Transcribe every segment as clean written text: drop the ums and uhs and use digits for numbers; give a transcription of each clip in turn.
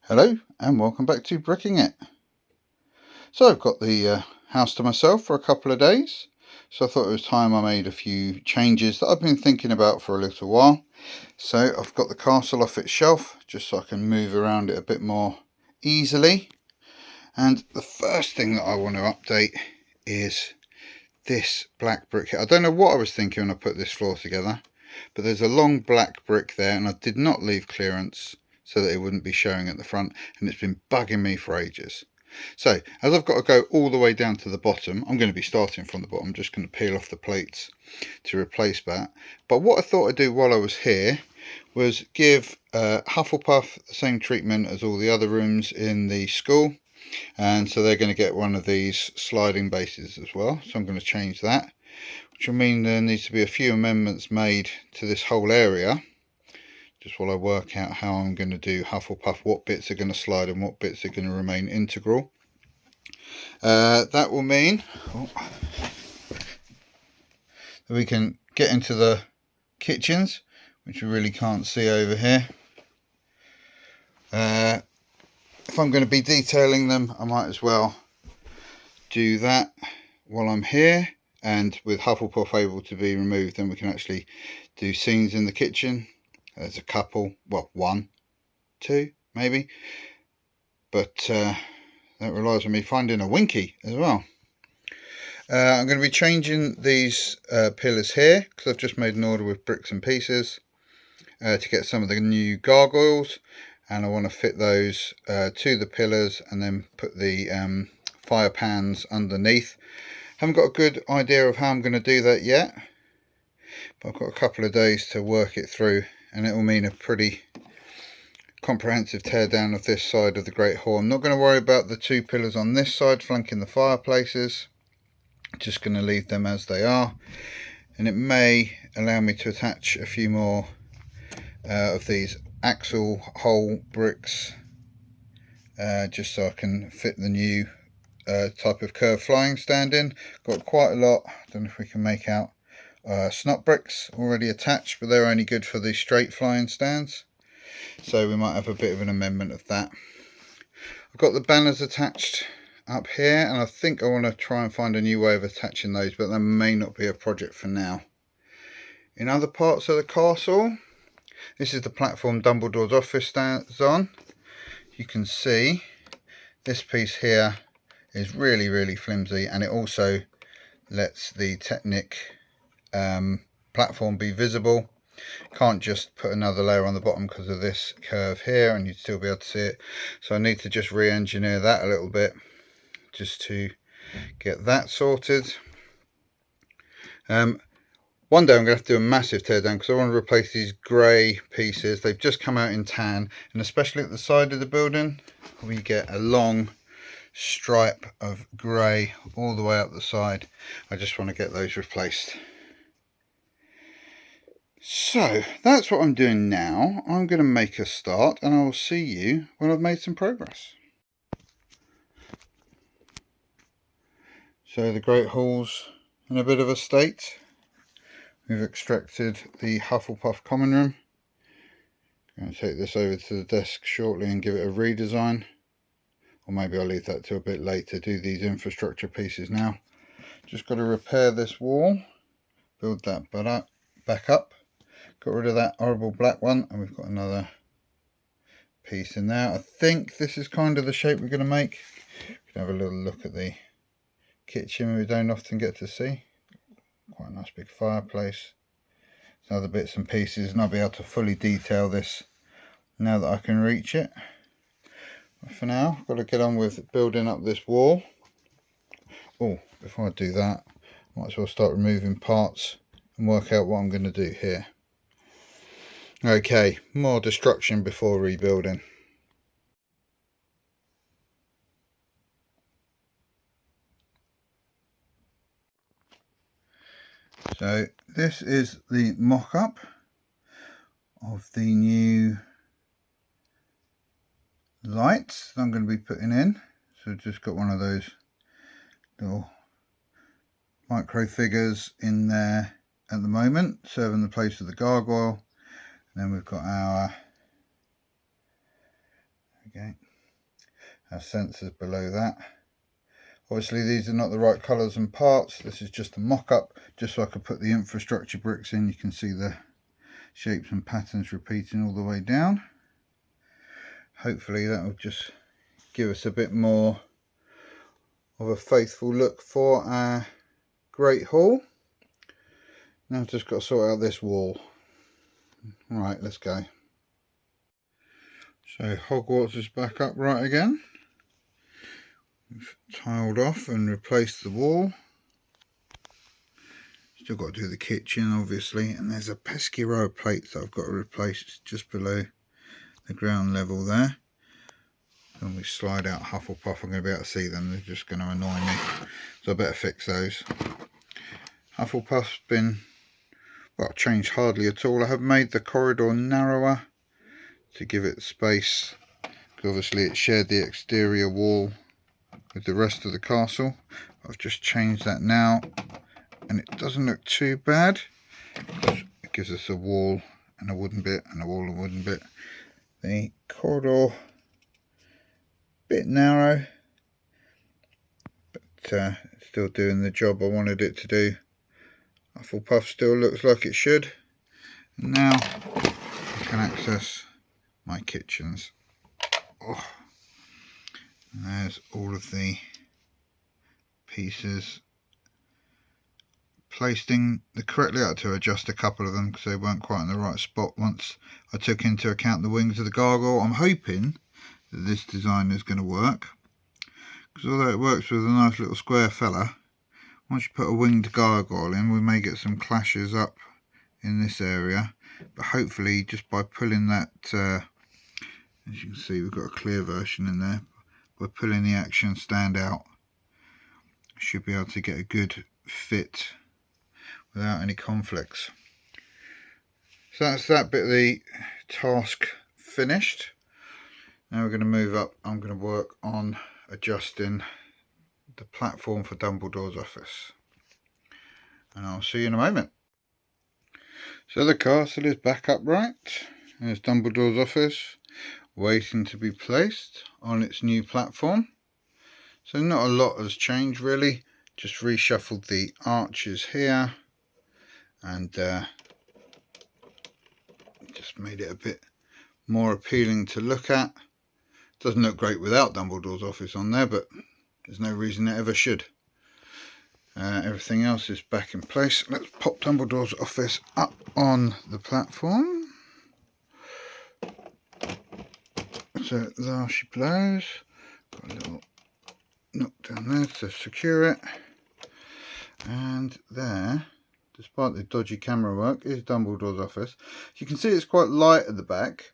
Hello and welcome back to Bricking It. So I've got the house to myself for a couple of days, so I thought it was time I made a few changes that I've been thinking about for a little while. So I've got the castle off its shelf just so I can move around it a bit more easily. And the first thing that I want to update is this black brick here. I don't know what I was thinking when I put this floor together, but there's a long black brick there and I did not leave clearance so that it wouldn't be showing at the front, and it's been bugging me for ages. So as I've got to go all the way down to the bottom, I'm going to be starting from the bottom. I'm just going to peel off the plates to replace that. But what I thought I'd do while I was here was give Hufflepuff the same treatment as all the other rooms in the school, and so they're going to get one of these sliding bases as well. So I'm going to change that, which will mean there needs to be a few amendments made to this whole area, just while I work out how I'm going to do Hufflepuff, what bits are going to slide and what bits are going to remain integral. That will mean that we can get into the kitchens, which we really can't see over here. If I'm going to be detailing them, I might as well do that while I'm here, and with Hufflepuff able to be removed, then we can actually do scenes in the kitchen. There's a couple, well, one, two maybe, but that relies on me finding a Winky as well. I'm going to be changing these pillars here because I've just made an order with bricks and pieces to get some of the new gargoyles, and I want to fit those to the pillars and then put the fire pans underneath. Haven't got a good idea of how I'm going to do that yet, but I've got a couple of days to work it through, and it will mean a pretty comprehensive tear down of this side of the Great Hall. I'm not going to worry about the two pillars on this side flanking the fireplaces, just going to leave them as they are, and it may allow me to attach a few more of these axle hole bricks just so I can fit the new type of curved flying stand in. Got quite a lot, I don't know if we can make out, snot bricks already attached, but they're only good for the straight flying stands, so we might have a bit of an amendment of that. I've got the banners attached up here, and I think I want to try and find a new way of attaching those, but that may not be a project for now. In other parts of the castle, this is the platform Dumbledore's office stands on. You can see this piece here is really flimsy, and it also lets the Technic platform be visible. Can't just put another layer on the bottom because of this curve here and you'd still be able to see it, so I need to just re-engineer that a little bit just to get that sorted. One day I'm going to have to do a massive teardown because I want to replace these grey pieces. They've just come out in tan, and especially at the side of the building we get a long stripe of grey all the way up the side. I just want to get those replaced. So that's what I'm doing now. I'm going to make a start and I will see you when I've made some progress. So the Great Hall's in a bit of a state. We've extracted the Hufflepuff common room. I'm going to take this over to the desk shortly and give it a redesign. Or maybe I'll leave that to a bit later, do these infrastructure pieces now. Just got to repair this wall, build that back up. Got rid of that horrible black one, and we've got another piece in there. I think this is kind of the shape we're going to make. We can have a little look at the kitchen we don't often get to see. Quite a nice big fireplace. Some other bits and pieces, and I'll be able to fully detail this now that I can reach it. But for now, I've got to get on with building up this wall. Oh, before I do that, I might as well start removing parts and work out what I'm going to do here. Okay, more destruction before rebuilding. So this is the mock-up of the new lights that I'm going to be putting in. So I've just got one of those little micro figures in there at the moment, serving the place of the gargoyle. And then we've got our we go. Our sensors below that. Obviously these are not the right colours and parts. This is just a mock-up, just so I could put the infrastructure bricks in. You can see the shapes and patterns repeating all the way down. Hopefully that will just give us a bit more of a faithful look for our Great Hall. Now I've just got to sort out this wall. Right, let's go. So Hogwarts is back upright again. We've tiled off and replaced the wall. Still got to do the kitchen obviously, and there's a pesky row of plates that I've got to replace just below the ground level there. When we slide out Hufflepuff I'm going to be able to see them, they're just going to annoy me, so I better fix those. Hufflepuff's been, well, changed hardly at all. I have made the corridor narrower to give it space, because obviously it shared the exterior wall with the rest of the castle. I've just changed that now and it doesn't look too bad. It gives us a wall and a wooden bit and a wall and a wooden bit. The corridor, bit narrow, but still doing the job I wanted it to do. Hufflepuff still looks like it should. And now I can access my kitchens. Oh, and there's all of the pieces placed in the correctly. I had to adjust a couple of them because they weren't quite in the right spot once I took into account the wings of the gargoyle. I'm hoping that this design is going to work, because although it works with a nice little square fella, once you put a winged gargoyle in we may get some clashes up in this area. But hopefully just by pulling that, as you can see we've got a clear version in there, by pulling the action stand out I should be able to get a good fit without any conflicts. So that's that bit of the task finished. Now we're going to move up. I'm going to work on adjusting the platform for Dumbledore's office, and I'll see you in a moment. So the castle is back upright. There's Dumbledore's office waiting to be placed on its new platform. So not a lot has changed really, just reshuffled the arches here and just made it a bit more appealing to look at. Doesn't look great without Dumbledore's office on there, but there's no reason it ever should. Everything else is back in place. Let's pop Dumbledore's office up on the platform. So there she blows. Got a little nook down there to secure it. And there, despite the dodgy camera work, is Dumbledore's office. You can see it's quite light at the back,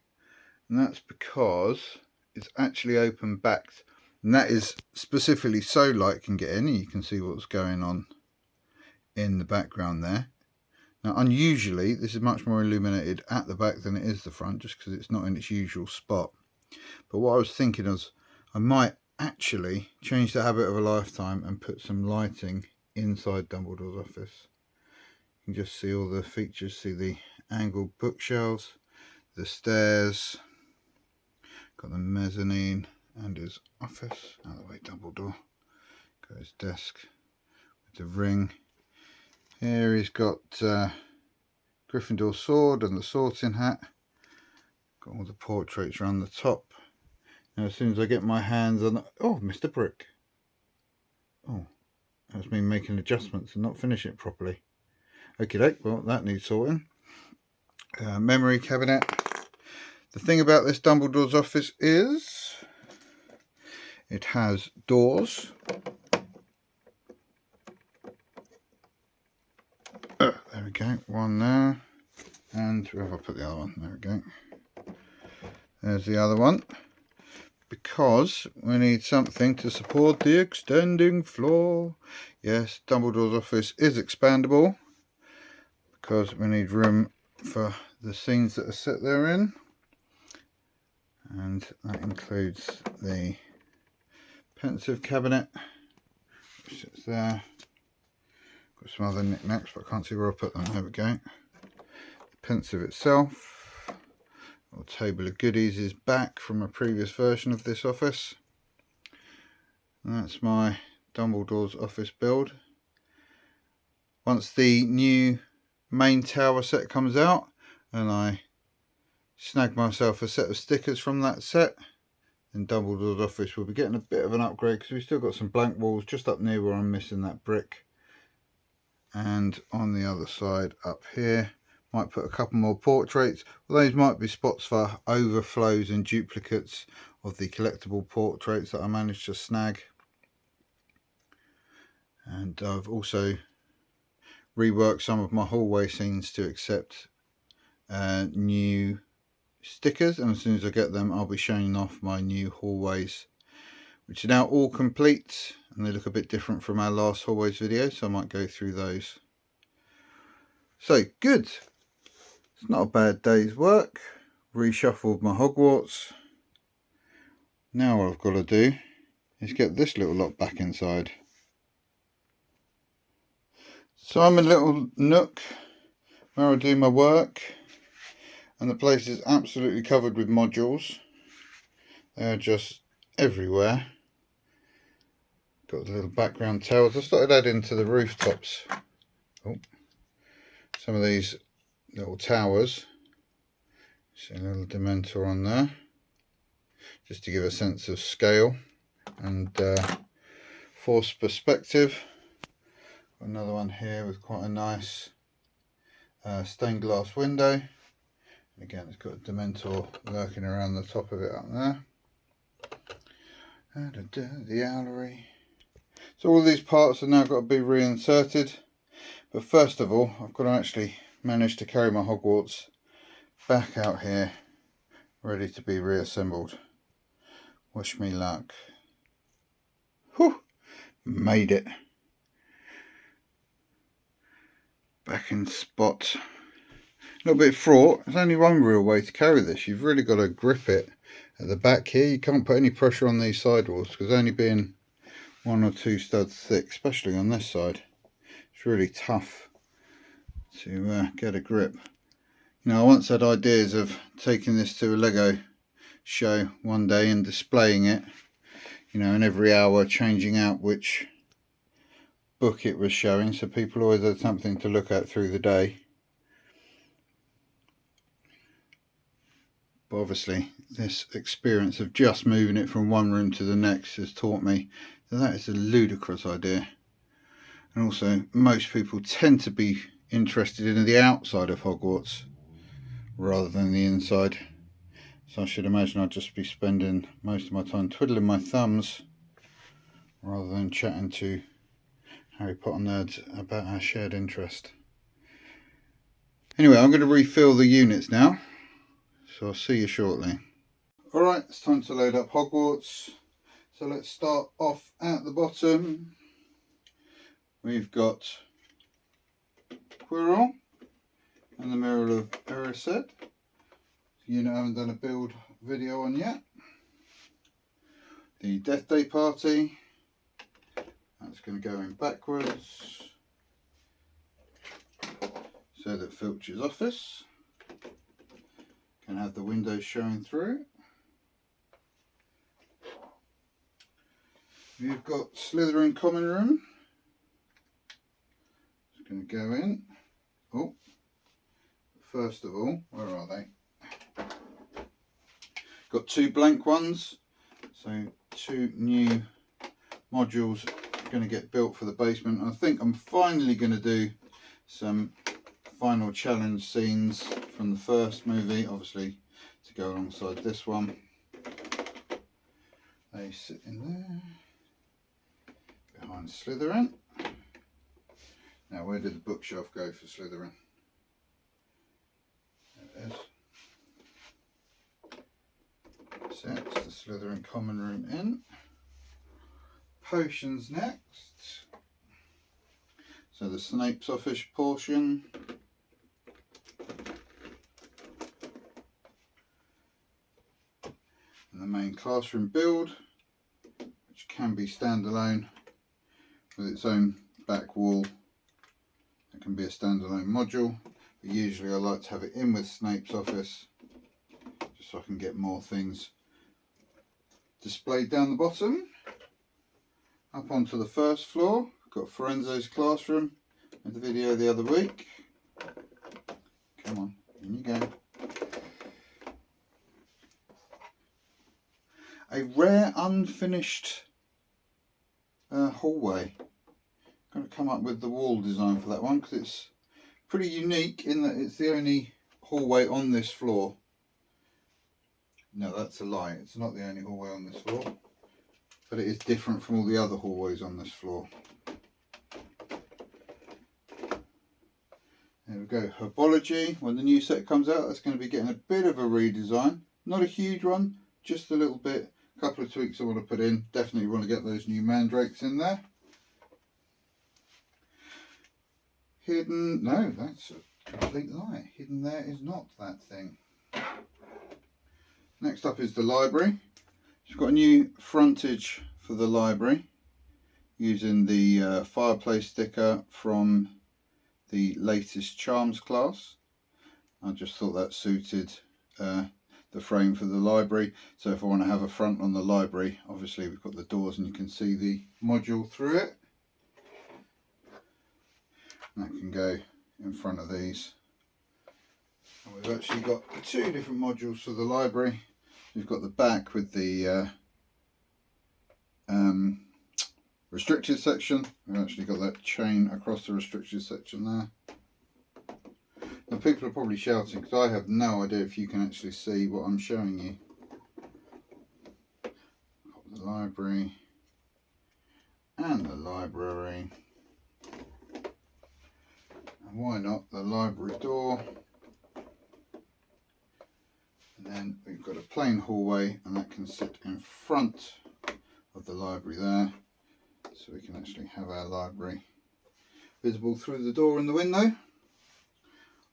and that's because it's actually open backed. And that is specifically so light can get in, and you can see what's going on in the background there. Now unusually this is much more illuminated at the back than it is the front, just because it's not in its usual spot. But what I was thinking is I might actually change the habit of a lifetime and put some lighting inside Dumbledore's office. You can just see all the features, see the angled bookshelves, the stairs, got the mezzanine and his office. Out of the way, Dumbledore. Got his desk with the ring. Here he's got Gryffindor's sword and the sorting hat. Got all the portraits around the top. Now as soon as I get my hands on... Oh, Mr. Brick. Oh, that's me making adjustments and not finishing it properly. Okay, well that needs sorting. Memory cabinet. The thing about this Dumbledore's office is it has doors. There we go, one there. And where have I put the other one? There we go. There's the other one. Because we need something to support the extending floor. Yes, Dumbledore's office is expandable, because we need room for the scenes that are set therein. And that includes the pensive cabinet, which sits there. Got some other knickknacks, but I can't see where I put them. There we go. The pensive itself, Little table of goodies is back from a previous version of this office. And that's my Dumbledore's office build. Once the new main tower set comes out and I snag myself a set of stickers from that set, then Dumbledore's office will be getting a bit of an upgrade, because we've still got some blank walls just up near where I'm missing that brick. And on the other side up here, might put a couple more portraits. Well, those might be spots for overflows and duplicates of the collectible portraits that I managed to snag. And I've also reworked some of my hallway scenes to accept new stickers, and as soon as I get them I'll be showing off my new hallways, which are now all complete, and they look a bit different from our last hallways video, so I might go through those. So good, it's not a bad day's work. Reshuffled my Hogwarts. Now what I've got to do is get this little lot back inside. So I'm in a little nook where I do my work, and the place is absolutely covered with modules. They are just everywhere. Got the little background towers. I started adding to the rooftops. Oh, some of these little towers. See a little Dementor on there, just to give a sense of scale and force perspective. Another one here with quite a nice stained glass window. And again, it's got a Dementor lurking around the top of it up there. The owlery. So all these parts have now got to be reinserted. But first of all, I've got to actually manage to carry my Hogwarts back out here, ready to be reassembled. Wish me luck. Whew! Made it. Back in spot. A little bit fraught. There's only one real way to carry this. You've really got to grip it at the back here. You can't put any pressure on these sidewalls, because only being 1 or 2 studs thick, especially on this side, it's really tough to get a grip. You know, I once had ideas of taking this to a Lego show one day and displaying it, you know, and every hour changing out which book it was showing, so people always had something to look at through the day. But obviously this experience of just moving it from one room to the next has taught me that is a ludicrous idea. And also most people tend to be interested in the outside of Hogwarts rather than the inside. So I should imagine I'd just be spending most of my time twiddling my thumbs rather than chatting to Harry Potter nerds about our shared interest. Anyway, I'm going to refill the units now, so I'll see you shortly. Alright, it's time to load up Hogwarts. So let's start off at the bottom. We've got Quirrell and the Mirror of Erised. Unit I haven't done a build video on yet. The Death Day Party. That's going to go in backwards. So that Filch's office can have the windows showing through. We've got Slytherin Common Room. It's going to go in. Oh, first of all, where are they? Got 2 blank ones, so 2 new modules are going to get built for the basement. I think I'm finally going to do some final challenge scenes from the first movie, obviously to go alongside this one. They sit in there behind Slytherin. Now, where did the bookshelf go for Slytherin? There it is. So that's the Slytherin Common Room in. Potions next. So the Snape's office portion. And the main classroom build, which can be standalone with its own back wall. It can be a standalone module, but usually I like to have it in with Snape's office, so I can get more things displayed down the bottom. Up onto the first floor, got Forenzo's classroom. Made the video the other week. Come on, in you go. A rare unfinished hallway. I'm going to come up with the wall design for that one because it's pretty unique in that it's the only hallway on this floor. No, that's a lie. It's not the only hallway on this floor, but it is different from all the other hallways on this floor. There we go. Herbology. When the new set comes out, that's going to be getting a bit of a redesign. Not a huge one, just a little bit. A couple of tweaks I want to put in. Definitely want to get those new mandrakes in there. Hidden. No, that's a complete lie. Hidden there is not that thing. Next up is the library. We've got a new frontage for the library using the fireplace sticker from the latest Charms class. I just thought that suited the frame for the library. So if I want to have a front on the library, obviously we've got the doors and you can see the module through it. And that can go in front of these. And we've actually got two different modules for the library. We've got the back with the restricted section. We've actually got that chain across the restricted section there. Now people are probably shouting because I have no idea if you can actually see what I'm showing you. Got the library and the library. And why not the library door? And then we've got a plain hallway and that can sit in front of the library there. So we can actually have our library visible through the door and the window.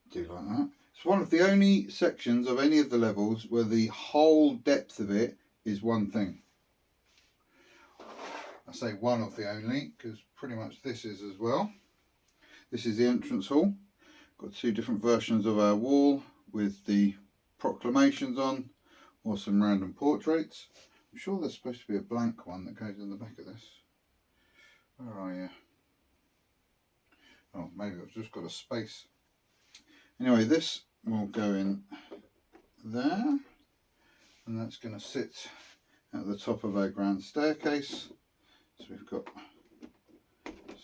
I do like that. It's one of the only sections of any of the levels where the whole depth of it is one thing. I say one of the only because pretty much this is as well. This is the entrance hall. Got two different versions of our wall with the proclamations on or some random portraits. I'm sure there's supposed to be a blank one that goes in the back of this. Where are you? Oh, maybe I've just got a space. Anyway, this will go in there, and that's going to sit at the top of our grand staircase. So we've got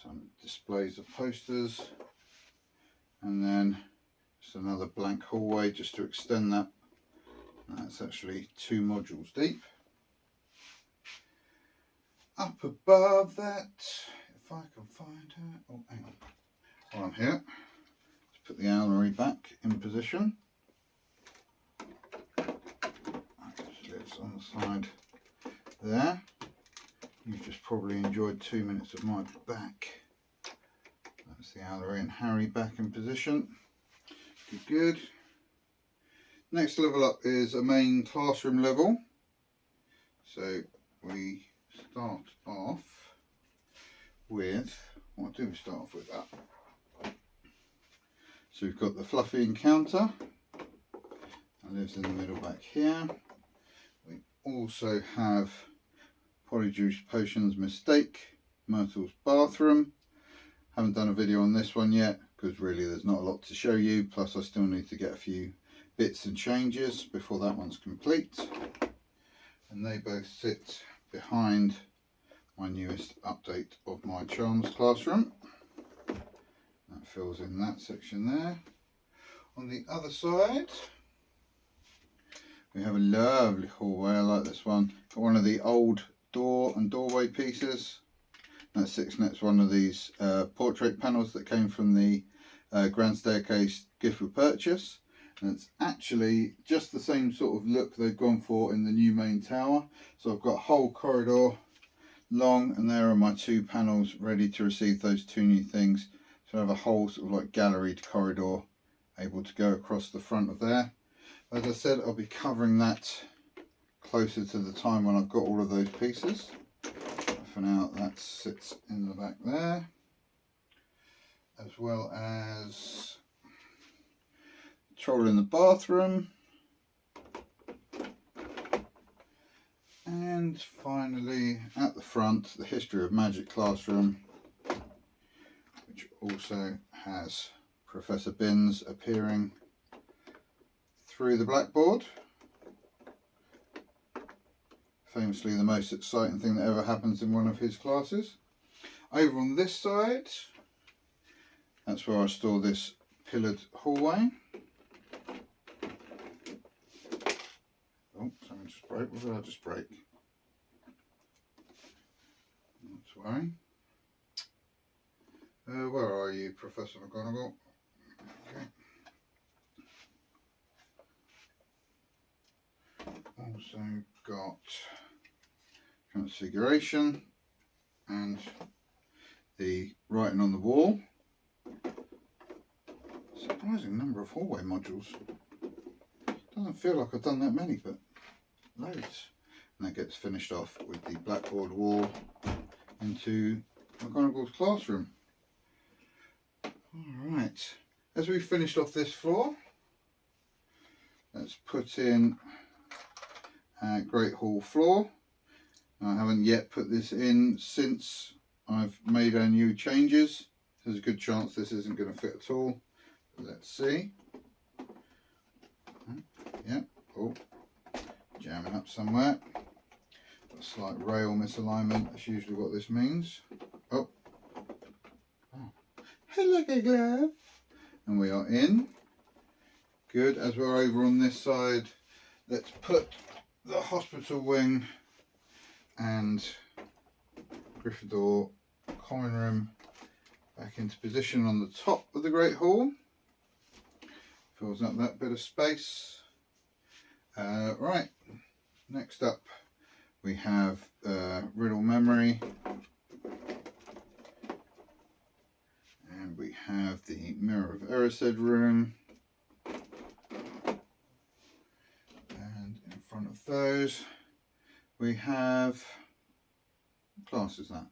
some displays of posters, and then just another blank hallway just to extend that. That's actually 2 modules deep. Up above that, if I can find her. Oh, hang on. While I'm here, let's put the owlery back in position. It lives on the side there. You've just probably enjoyed 2 minutes of my back. That's the owlery and Harry back in position. Good, good. Next level up is a main classroom level. So we start off with, what do we start off with that? So we've got the Fluffy Encounter, that lives in the middle back here. We also have Polyjuice Potion's Mistake, Myrtle's Bathroom. Haven't done a video on this one yet because really there's not a lot to show you, plus I still need to get a few bits and changes before that one's complete. And they both sit behind my newest update of my Charms classroom. That fills in that section there. On the other side we have a lovely hallway. I like this one. Got one of the old door and doorway pieces that sits next to one of these portrait panels that came from the grand staircase gift with purchase. And it's actually just the same sort of look they've gone for in the new main tower. So I've got a whole corridor long, and there are my 2 panels ready to receive those 2 new things. So I have a whole sort of like galleried corridor able to go across the front of there. As I said, I'll be covering that closer to the time when I've got all of those pieces. For now, that sits in the back there, as well as Troll in the Bathroom, And finally, at the front, the History of Magic classroom, which also has Professor Binns appearing through the blackboard. Famously the most exciting thing that ever happens in one of his classes. Over on this side, that's where I store this pillared hallway. Oh, something just broke. What did I just break? Not to worry. Where are you, Professor McGonagall? Okay. Also got Transfiguration and the writing on the wall. Surprising number of hallway modules. Doesn't feel like I've done that many, but loads. And that gets finished off with the blackboard wall into McGonagall's classroom. Alright, as we've finished off this floor, let's put in a Great Hall floor. I haven't yet put this in since I've made our new changes. There's a good chance this isn't going to fit at all. Let's see. Yeah, oh, jamming up somewhere. A slight rail misalignment, that's usually what this means. Oh, hello, glove. And we are in. Good, as we're over on this side, let's put the hospital wing and Gryffindor common room back into position on the top of the Great Hall. Fills up that bit of space. Right, next up we have Riddle Memory, and we have the Mirror of Erised room, and in front of those we have, what class is that?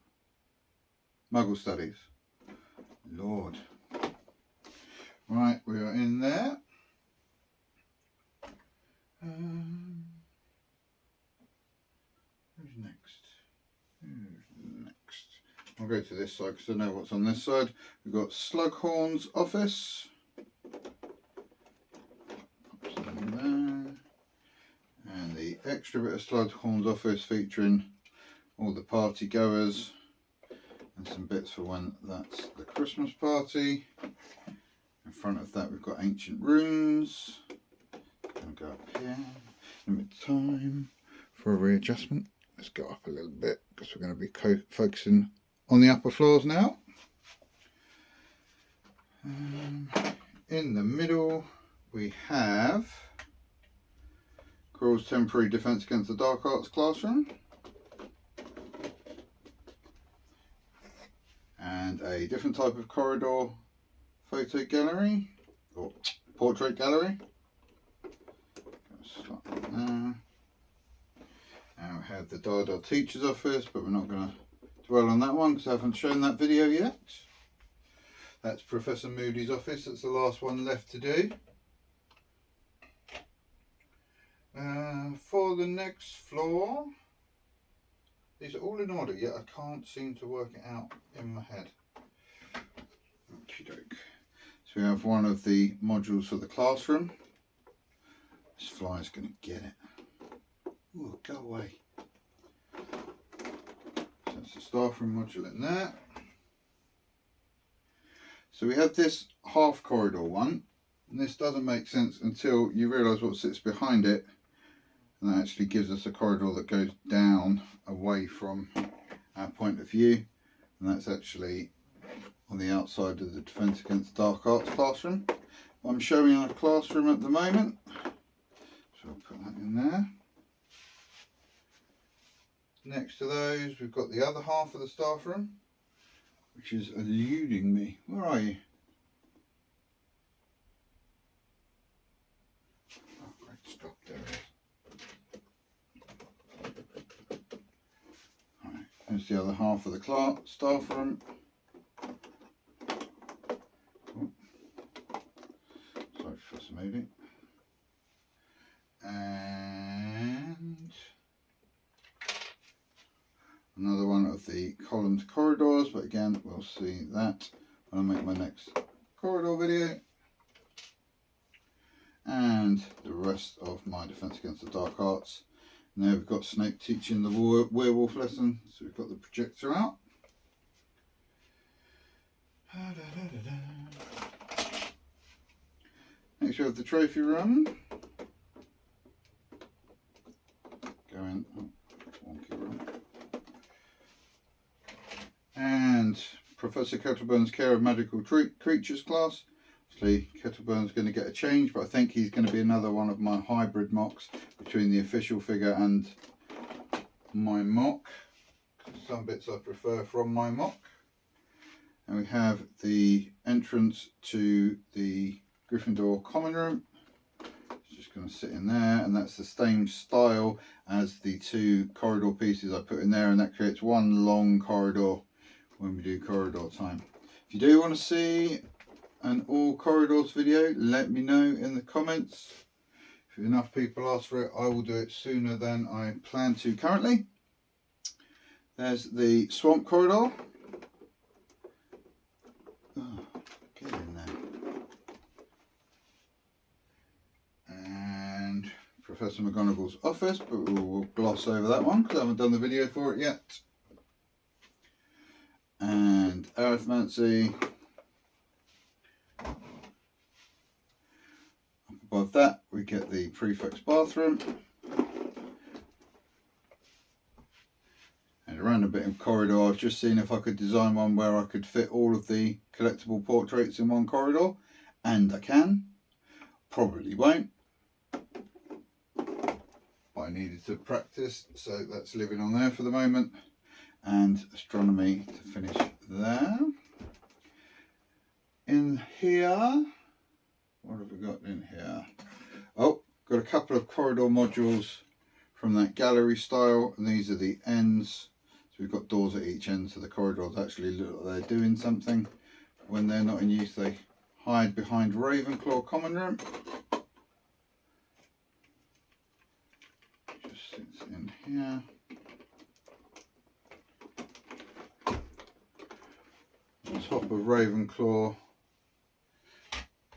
Muggle Studies. Lord. Right, we are in there. Who's next? Who's next? I'll go to this side because I know what's on this side. We've got Slughorn's office. Pop some in there. And the extra bit of Slughorn's office featuring all the party goers and some bits for when that's the Christmas party. In front of that we've got Ancient Runes. Gonna go up here. Limit time for a readjustment. Let's go up a little bit because we're going to be focusing on the upper floors now. In the middle we have Quirrell's Temporary Defence Against the Dark Arts classroom. And a different type of corridor photo gallery, or portrait gallery. Slot that there. Now we have the Dada Teacher's Office, but we're not going to dwell on that one because I haven't shown that video yet. That's Professor Moody's office, that's the last one left to do. For the next floor, these are all in order, yet I can't seem to work it out in my head. Okie doke. So we have one of the modules for the classroom. This fly's going to get it. Ooh, go away. So that's the staff room module in there. So we have this half corridor one, and this doesn't make sense until you realise what sits behind it, and that actually gives us a corridor that goes down away from our point of view, and that's actually on the outside of the Defence Against Dark Arts classroom. I'm showing our classroom at the moment, so I'll put that in there. Next to those we've got the other half of the staff room, which is eluding me. Where are you? Oh, great, stop, there it is. Alright, there's the other half of the staff room. Oh. Sorry for some moving. And but again, we'll see that when I make my next corridor video. And the rest of my Defense Against the Dark Arts. Now we've got Snape teaching the werewolf lesson, so we've got the projector out. Next we have the trophy room. Going, wonky room. And Professor Kettleburn's Care of Magical Creatures class. Obviously Kettleburn's going to get a change, but I think he's going to be another one of my hybrid MOCs between the official figure and my MOC. Some bits I prefer from my MOC. And we have the entrance to the Gryffindor common room. It's just going to sit in there, and that's the same style as the two corridor pieces I put in there, and that creates one long corridor when we do corridor time. If you do want to see an all corridors video, let me know in the comments. If enough people ask for it, I will do it sooner than I plan to currently. There's the swamp corridor. Oh, get in there. And Professor McGonagall's office, but we'll gloss over that one because I haven't done the video for it yet. And arithmancy. Up above that we get the prefect's bathroom. And around a bit of corridor, I've just seen if I could design one where I could fit all of the collectible portraits in one corridor, and I can. Probably won't, but I needed to practice, so that's living on there for the moment. And astronomy to finish there. In here, what have we got in here? Oh, got a couple of corridor modules from that gallery style, and these are the ends. So we've got doors at each end, so the corridors actually look like they're doing something. When they're not in use, they hide behind Ravenclaw common room. Just sits in here. On top of Ravenclaw,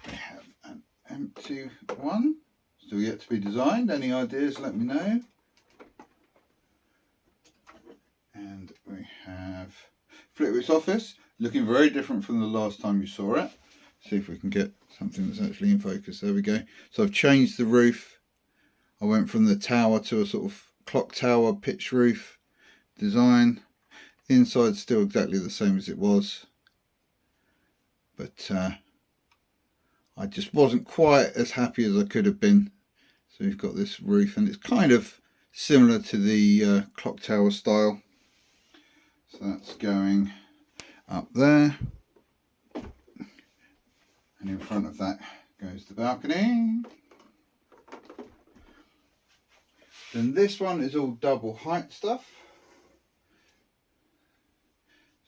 we have an empty one, still yet to be designed. Any ideas, let me know. And we have Flitwick's office, looking very different from the last time you saw it. See if we can get something that's actually in focus. There we go. So I've changed the roof. I went from the tower to a sort of clock tower pitch roof design. The inside's still exactly the same as it was, but I just wasn't quite as happy as I could have been. So we've got this roof, and it's kind of similar to the clock tower style. So that's going up there, and in front of that goes the balcony. Then this one is all double height stuff.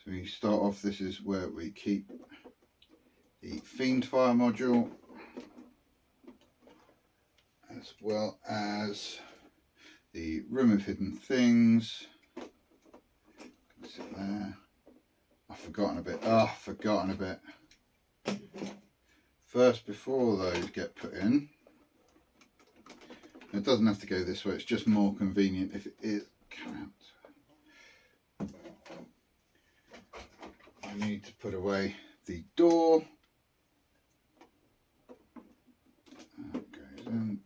So we start off, this is where we keep the Fiendfire module, as well as the Room of Hidden Things. Sit there. I've forgotten a bit. I've forgotten a bit. First, before those get put in, it doesn't have to go this way, it's just more convenient if it is. I need to put away the door. That goes in.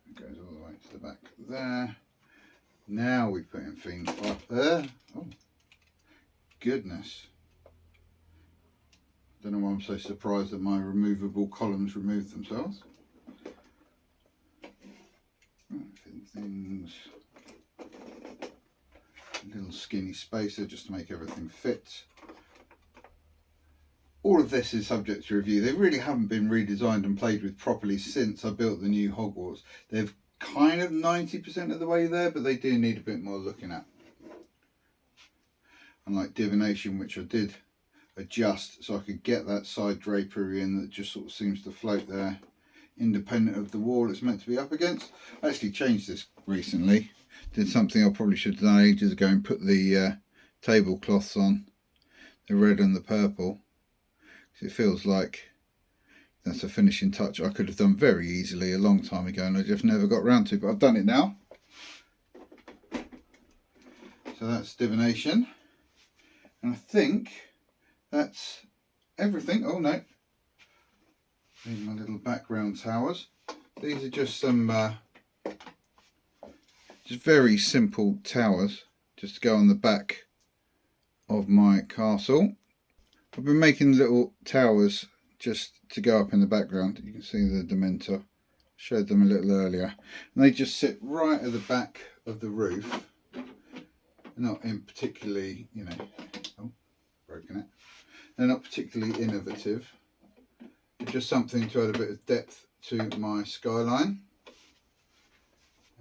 It goes all the way to the back there. Now we put in Fiendfire there. Oh, goodness. Don't know why I'm so surprised that my removable columns removed themselves. Things. A little skinny spacer just to make everything fit. All of this is subject to review. They really haven't been redesigned and played with properly since I built the new Hogwarts. They've kind of 90% of the way there, but they do need a bit more looking at. Unlike divination, which I did adjust so I could get that side drapery in that just sort of seems to float there independent of the wall it's meant to be up against. I actually changed this recently. did something I probably should have done ages ago and put the tablecloths on, the red and the purple, because it feels like that's a finishing touch I could have done very easily a long time ago and I just never got around to, but I've done it now. So that's divination, and I think that's everything. Oh no, these are my little background towers. These are just some just very simple towers just to go on the back of my castle. I've been making little towers just to go up in the background. You can see the Dementor. Showed them a little earlier, and they just sit right at the back of the roof. Not in particularly, you know, oh, broken it. They're not particularly innovative. It's just something to add a bit of depth to my skyline.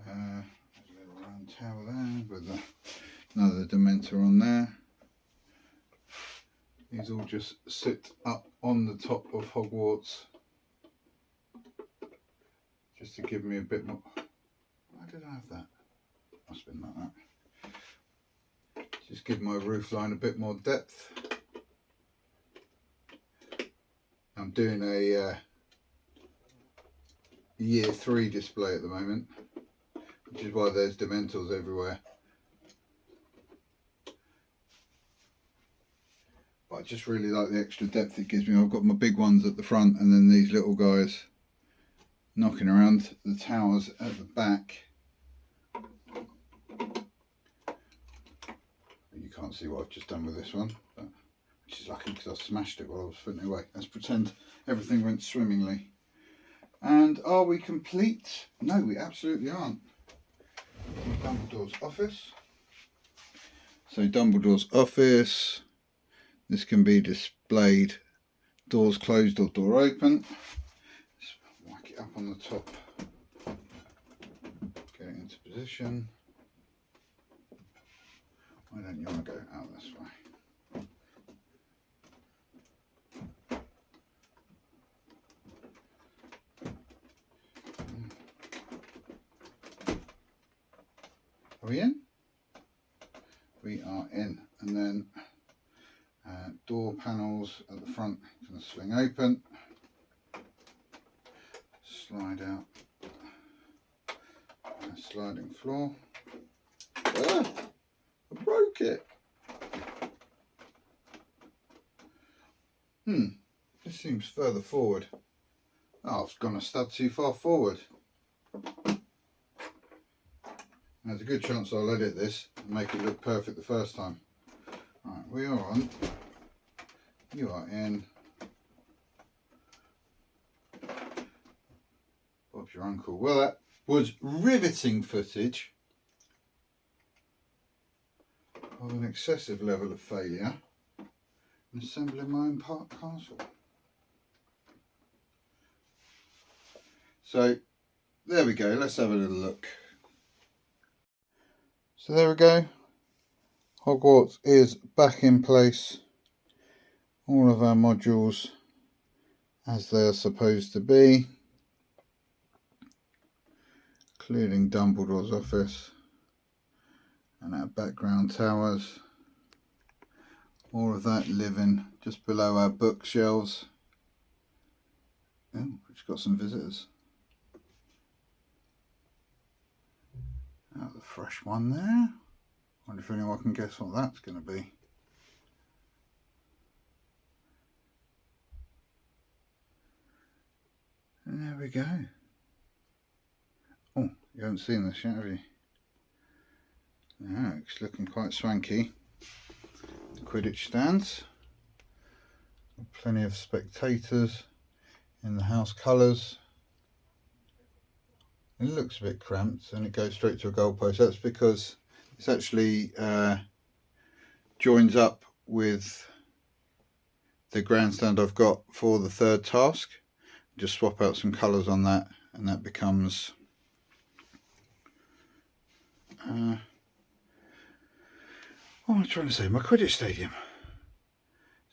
There's a little round tower there with another Dementor on there. These all just sit up on the top of Hogwarts, just to give me a bit more. Why did I have that? Must have been like that. Just give my roof line a bit more depth. I'm doing a year 3 display at the moment, which is why there's Dementors everywhere. But I just really like the extra depth it gives me. I've got my big ones at the front and then these little guys knocking around the towers at the back. You can't see what I've just done with this one, but, which is lucky because I smashed it while I was putting it away. Let's pretend everything went swimmingly. And are we complete? No, we absolutely aren't. Dumbledore's office. So Dumbledore's office. This can be displayed doors closed or door open. Just whack it up on the top. Get it into position. Why don't you want to go out this way? Are we in? We are in. And then door panels at the front can swing open. Slide out. A sliding floor. Ah! I broke it. This seems further forward. Oh, I've gone a stud too far forward. There's a good chance I'll edit this and make it look perfect the first time. Right, we are on. You are in. Bob's your uncle. Well, that was riveting footage of an excessive level of failure in assembling my own park castle. So there we go, let's have a little look. So there we go, Hogwarts is back in place. All of our modules as they are supposed to be, including Dumbledore's office and our background towers. All of that living just below our bookshelves. Oh, we've got some visitors. Another fresh one there. Wonder if anyone can guess what that's going to be. And there we go. Oh, you haven't seen this yet, have you? No, it's looking quite swanky. The Quidditch stands. Plenty of spectators in the house colours. It looks a bit cramped and it goes straight to a goalpost. That's because it's actually joins up with the grandstand I've got for the third task. Just swap out some colours on that and that becomes what am I trying to say? My Quidditch stadium.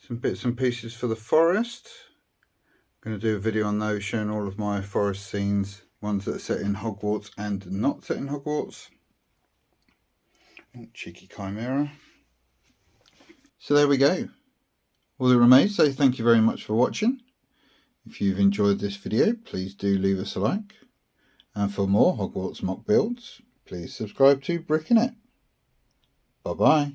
Some bits and pieces for the forest. I'm going to do a video on those showing all of my forest scenes, ones that are set in Hogwarts and not set in Hogwarts. Oh, cheeky Chimaera. So there we go. All that remains, so thank you very much for watching. If you've enjoyed this video, please do leave us a like. And for more Hogwarts mock builds, please subscribe to Bricking It. Bye bye.